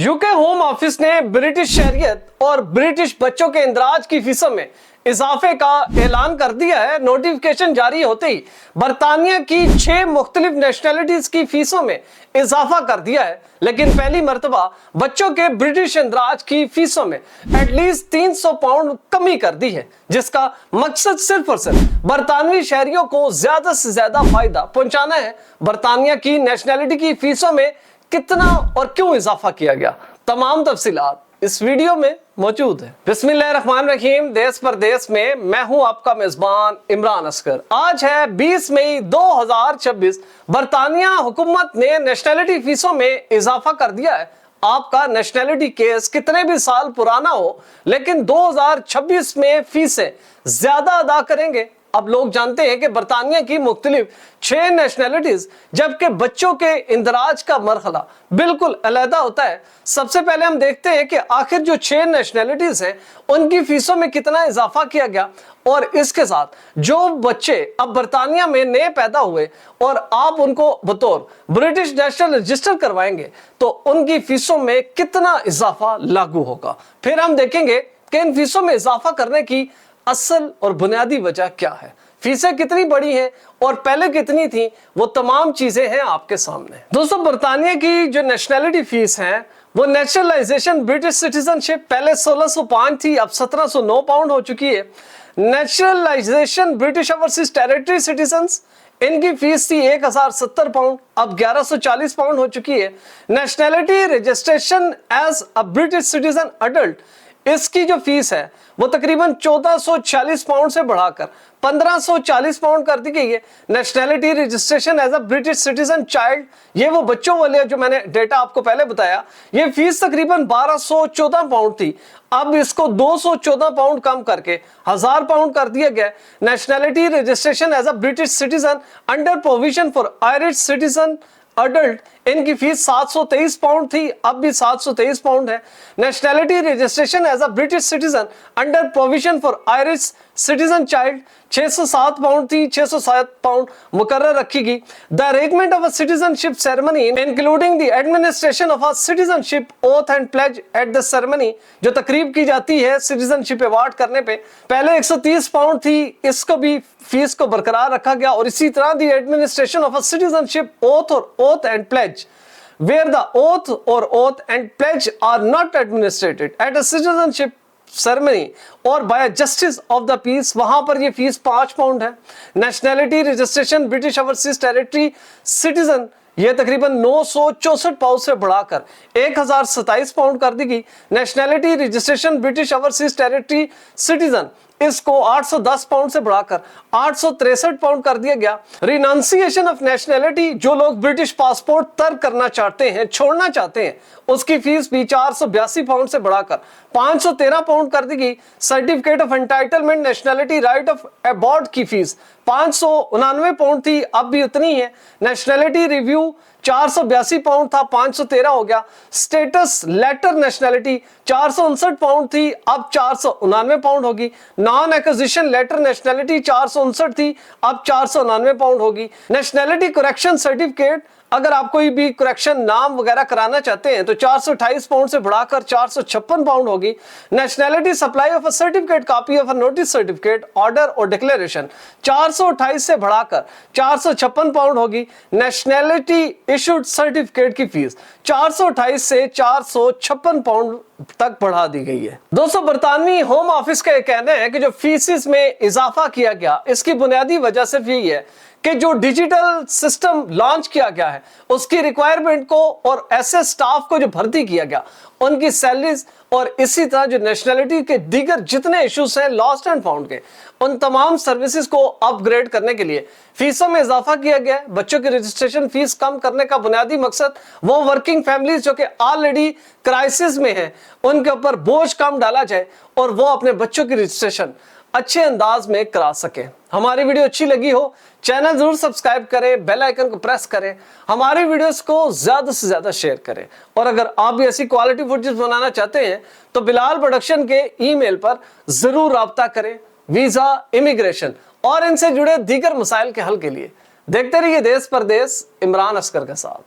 UK home office ने British शहरियत और British बच्चों के इंदराज की फीसों में इजाफे का ऐलान कर दिया है। नोटिफिकेशन जारी होते ही बरतानिया की 6 मुख्तलिफ नेशनैलिटीज की फीसों में इजाफा कर दिया है, लेकिन पहली मर्तबा बच्चों के ब्रिटिश इंदराज की फीसों में एटलीस्ट 300 पाउंड कमी कर दी है, जिसका मकसद सिर्फ और सिर्फ बरतानवी शहरियों को ज्यादा से ज्यादा फायदा पहुंचाना है। बरतानिया की नेशनैलिटी की फीसों में कितना और क्यों इजाफा किया गया, तमाम तफसीलात इस वीडियो में मौजूद है। बिस्मिल्लाहिर्रहमानिर्रहीम। देश परदेश में मैं हूं आपका मेजबान इमरान असगर। आज है 20 मई 2026। बरतानिया हुकूमत ने नेशनैलिटी फीसों में इजाफा कर दिया है। आपका नेशनैलिटी केस कितने भी साल पुराना हो, लेकिन 2026 में फीसें ज्यादा अदा करेंगे। अब लोग जानते हैं कि बरतानिया की मुख्तलिफ 6 नेशनैलिटीज, जबकि बच्चों के इंदराज का मरहला बिल्कुल अलहदा होता है। सबसे पहले हम देखते हैं कि आखिर जो 6 नेशनैलिटीज हैं उनकी फीसों में कितना इजाफा किया गया, और इसके साथ जो बच्चे अब बरतानिया में नए पैदा हुए और आप उनको बतौर ब्रिटिश नेशनल रजिस्टर करवाएंगे तो उनकी फीसों में कितना इजाफा लागू होगा। फिर हम देखेंगे कि इन फीसों में इजाफा करने की असल और बुनियादी वजह क्या है, फीसें कितनी बड़ी हैं और पहले कितनी थी, वो तमाम चीजें हैं आपके सामने। दोस्तों, बरतानिया की जो नेशनैलिटी फीस है वो नेचुरलाइजेशन ब्रिटिश सिटीजनशिप पहले 1605 थी, अब 1709 पाउंड हो चुकी है। Naturalisation British overseas territory citizens, इनकी फीस थी 1070 पाउंड, अब 1140 पाउंड हो चुकी है। Nationality registration as a British citizen adult, इसकी जो फीस है वो तकरीबन 1440 पाउंड से बढ़ाकर 1540 पाउंड कर दी गई है। Nationality registration as a British citizen child, ये वो बच्चों वाले जो मैंने डेटा आपको पहले बताया, ये फीस तकरीबन 1214 पाउंड थी, अब इसको 214 पाउंड कम करके 1000 पाउंड कर दिया गया। Nationality registration as a British citizen under provision for Irish citizen adult, इनकी फीस 723 पाउंड थी, अब भी 723 पाउंड है। Nationality registration as a British citizen under provision for Irish citizen child 607 pound थी, 607 पाउंड मुकर्रर रखी गई। The arrangement of a citizenship ceremony including the administration of a citizenship oath and pledge at the ceremony, जो तकरीब की जाती है citizenship award करने पे, पहले 130 पाउंड थी, इसको भी फीस को बरकरार रखा गया। और इसी तरह the administration of a citizenship oath and pledge where the oath and pledge are not administrated at a citizenship ceremony or by a justice of the peace, वहां पर ये फीस 5 पाउंड है। Nationality registration British overseas territory citizen, ये तकरीबन 964 pound से बढ़ाकर 1027 pound कर दी गई। Nationality registration British overseas territory citizen, इसको 810 पाउंड से बढ़ाकर 863 पाउंड कर दिया गया। रिनाउंसिएशन ऑफ नेशनैलिटी, जो लोग ब्रिटिश पासपोर्ट तर्क करना चाहते हैं, छोड़ना चाहते हैं, उसकी फीस भी 482 पाउंड से बढ़ाकर 513 पाउंड कर दी गई। Certificate of entitlement nationality right of abode की फीस 599 पाउंड थी, अब भी उतनी है। नेशनैलिटी रिव्यू 482 पाउंड था, 513 हो गया। स्टेटस लेटर नेशनैलिटी 459 पाउंड थी, अब 499 पाउंड होगी। नॉन एक्विजिशन लेटर नेशनैलिटी 459 थी, अब 499 पाउंड होगी। नेशनैलिटी करेक्शन सर्टिफिकेट, अगर आप कोई भी करेक्शन नाम वगैरह कराना चाहते हैं तो 428 पाउंड से बढ़ाकर 456 पाउंड होगी। Nationality supply of a certificate copy of a notice certificate order और डिक्लेरेशन 428 से बढ़ाकर 456 पाउंड होगी। नेशनैलिटी इशूड सर्टिफिकेट की फीस 428 से 456 पाउंड तक बढ़ा दी गई है। दोस्तों, बरतानवी होम ऑफिस का यह कहना है कि जो फीसिस में इजाफा किया गया, इसकी बुनियादी वजह सिर्फ यही है कि जो डिजिटल सिस्टम लॉन्च किया गया है उसकी रिक्वायरमेंट को और ऐसे स्टाफ को जो भर्ती किया गया, उनकी सैलरीज और इसी तरह जो नेशनैलिटी के दीगर जितने इश्यूज हैं लॉस्ट एंड फाउंड के, उन तमाम सर्विसेज को अपग्रेड करने के लिए फीसों में इजाफा किया गया है। बच्चों की रजिस्ट्रेशन फीस कम करने का बुनियादी मकसद वो वर्किंग फैमिलीज जो कि ऑलरेडी क्राइसिस में हैं, उनके ऊपर बोझ कम डाला जाए और वो अपने बच्चों की रजिस्ट्रेशन अच्छे अंदाज में करा सके। हमारी वीडियो अच्छी लगी हो, चैनल जरूर सब्सक्राइब करें, बेल आइकन को प्रेस करें, हमारी वीडियोस को ज्यादा से ज्यादा शेयर करें। और अगर आप भी ऐसी क्वालिटी फुटेज बनाना चाहते हैं तो बिलाल प्रोडक्शन के ईमेल पर जरूर राब्ता करें। वीजा, इमिग्रेशन और इनसे जुड़े दीगर मसाइल के हल के लिए देखते रहिए देश परदेश इमरान असगर के साथ।